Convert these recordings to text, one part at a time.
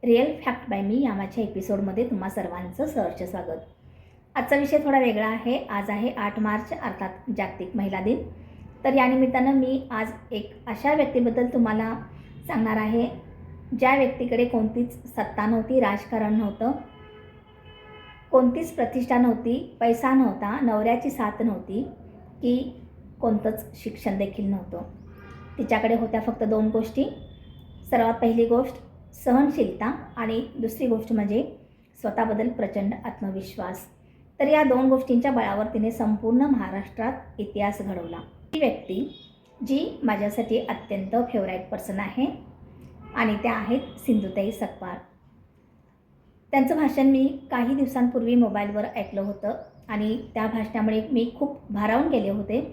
Real fact bye मी या माझ्या एपिसोडमध्ये तुम्हा सर्वांचं सहर्ष स्वागत. आजचा विषय थोडा वेगळा आहे. आज आहे 8 मार्च अर्थात जागतिक महिला दिन. तर या निमित्तानं मी आज एक अशा व्यक्तीबद्दल तुम्हाला सांगणार आहे ज्या व्यक्तीकडे कोणतीच सत्ता नव्हती, राजकारण नव्हतं, कोणतीच प्रतिष्ठा नव्हती, पैसा नव्हता, नवऱ्याची साथ नव्हती की कोणतंच शिक्षण देखील नव्हतं. तिच्याकडे होत्या फक्त 2 गोष्टी. सर्वात पहिली गोष्ट सहनशीलता आणि दुसरी गोष्ट म्हणजे स्वतःबद्दल प्रचंड आत्मविश्वास. तर या 2 गोष्टींच्या बळावर तिने संपूर्ण महाराष्ट्रात इतिहास घडवला. ती व्यक्ती जी माझ्यासाठी अत्यंत फेवराईट पर्सन आहे आणि त्या आहेत सिंधुताई सपकाळ. त्यांचं भाषण मी काही दिवसांपूर्वी मोबाईलवर ऐकलं होतं आणि त्या भाषणामुळे मी खूप भारावून गेले होते.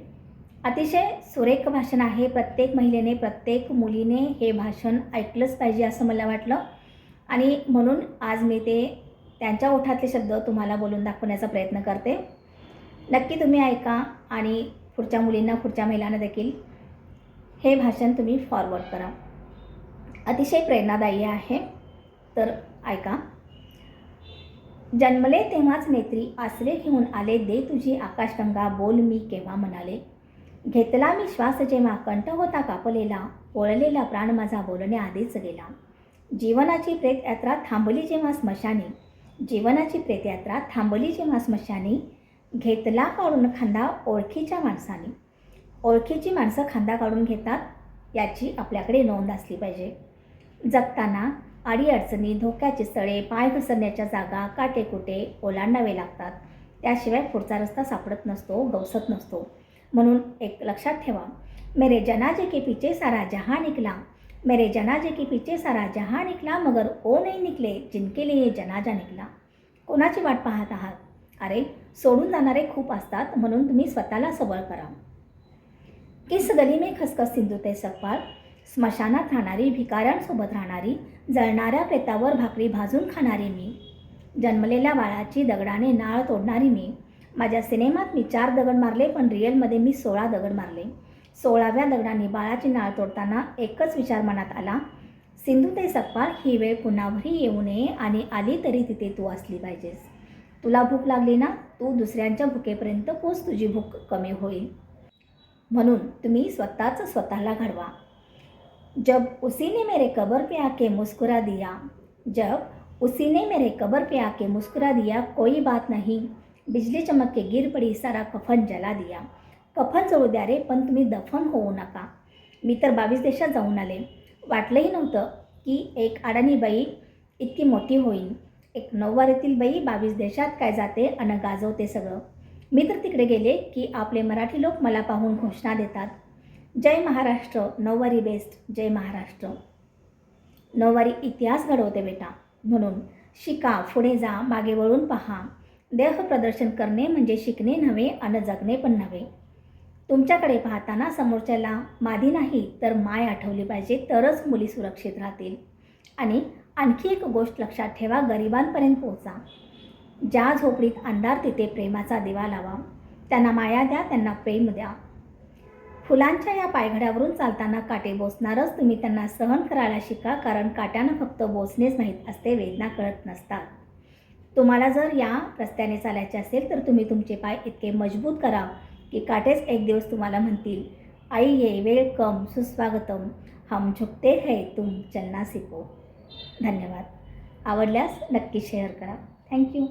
अतिशय सुरेख भाषण आहे. प्रत्येक महिलेने, प्रत्येक मुलीने हे भाषण ऐकलंच पाहिजे असं मला वाटलं आणि म्हणून आज मी ते त्यांच्या ओठातले शब्द तुम्हाला बोलून दाखवण्याचा प्रयत्न करते. नक्की तुम्ही ऐका आणि पुढच्या मुलींना, पुढच्या महिलांना देखील हे भाषण तुम्ही फॉरवर्ड करा. अतिशय प्रेरणादायी आहे. तर ऐका. जन्मले तेव्हाच नेत्री आसरे घेऊन आले, दे तुझी आकाशगंगा, बोल मी केव्हा म्हणाले. घेतला मी श्वास जेव्हा कंठ होता कापलेला, पोळलेला प्राण माझा बोलण्या आधीच गेला. जीवनाची प्रेतयात्रा थांबली जेव्हा स्मशानी, जीवनाची प्रेतयात्रा थांबली जेव्हा स्मशानी, घेतला काढून खांदा ओळखीच्या माणसाने. ओळखीची माणसं खांदा काढून घेतात याची आपल्याकडे नोंद असली पाहिजे. जगताना अडीअडचणी, धोक्याचे स्थळे, पाय घसरण्याच्या जागा, काटेकुटे ओलांडावे लागतात. त्याशिवाय पुढचा रस्ता सापडत नसतो, गवसत नसतो. म्हणून एक लक्षात ठेवा, मेरे जनाजे के पीछे सारा जहां निकला, मेरे जनाजे के पीछे सारा जहां निकला, मगर वो नहीं निकले जिनके लिए जनाजा निकला. कोणाची वाट पाहत आहात? अरे सोडून जाणारे खूप असतात, म्हणून तुम्ही स्वतःला सबळ करा. किस गली में खसखस सिंधुताई सपकाळ, स्मशानात राहणारी, भिकाऱ्यांसोबत राहणारी, जळणाऱ्या प्रेतावर भाकरी भाजून खाणारी मी, जन्मलेल्या बाळाची दगडाने नाळ तोडणारी मी. माझ्या सिनेमात मी 4 दगड मारले, पण रिअलमध्ये मी 16 दगड मारले. 16व्या दगडाने बाळाची नाळ तोडताना एकच विचार मनात आला, सिंधुताई सपकाळ, ही वेळ पुन्हावरी येऊ नये आणि आली तरी तिथे तू असली पाहिजेस. तुला भूक लागली ना, तू दुसऱ्यांच्या भुकेपर्यंत पोच, तुझी भूक कमी होईल. म्हणून तुम्ही स्वतःला घडवा. जब उसी ने मेरे कबर पे आके मुस्कुरा दिया, जब उसी ने मेरे कबर पे आके मुस्कुरा दिया, कोई बात नहीं, बिजली चमक के गिर पडी, सारा कफन जला दिया. कफन जळू द्या रे, पण तुम्ही दफन होऊ नका. मी तर 22 देशात जाऊन आले. वाटलंही नव्हतं की एक अडाणी बाई इतकी मोठी होईल. एक नऊवारीतील बाई 22 देशात काय जाते अन गाजवते सगळं. मी तर तिकडे गेले की आपले मराठी लोक मला पाहून घोषणा देतात, जय महाराष्ट्र, नऊवारी बेस्ट, जय महाराष्ट्र. नऊवारी इतिहास घडवते बेटा. म्हणून शिका, पुढे जा, मागे वळून पहा. देह प्रदर्शन करणे म्हणजे शिकणे नव्हे आणि जगणे पण नव्हे. तुमच्याकडे पाहताना समोरच्याला मादी नाही तर माय आठवली पाहिजे, तरच मुली सुरक्षित राहतील. आणि आणखी एक गोष्ट लक्षात ठेवा, गरिबांपर्यंत पोहोचा. ज्या झोपडीत अंधार तिथे प्रेमाचा दिवा लावा. त्यांना माया द्या, त्यांना प्रेम द्या. फुलांच्या या पायघड्यावरून चालताना काटे बोसणारच तुम्ही त्यांना सहन करायला शिका, कारण काट्यानं फक्त बोसणेच माहीत असते, वेदना कळत नसतात. तुम्हाला जर या रस्त्याने चालायचे असेल तर तुम्ही तुमचे पाय इतके मजबूत करा की काटेच एक दिवस तुम्हाला म्हणतील, आइये, वेलकम, सुस्वागतम, हम झुकते हैं, तुम चलना सीखो. धन्यवाद. आवडल्यास नक्की शेअर करा. थँक्यू.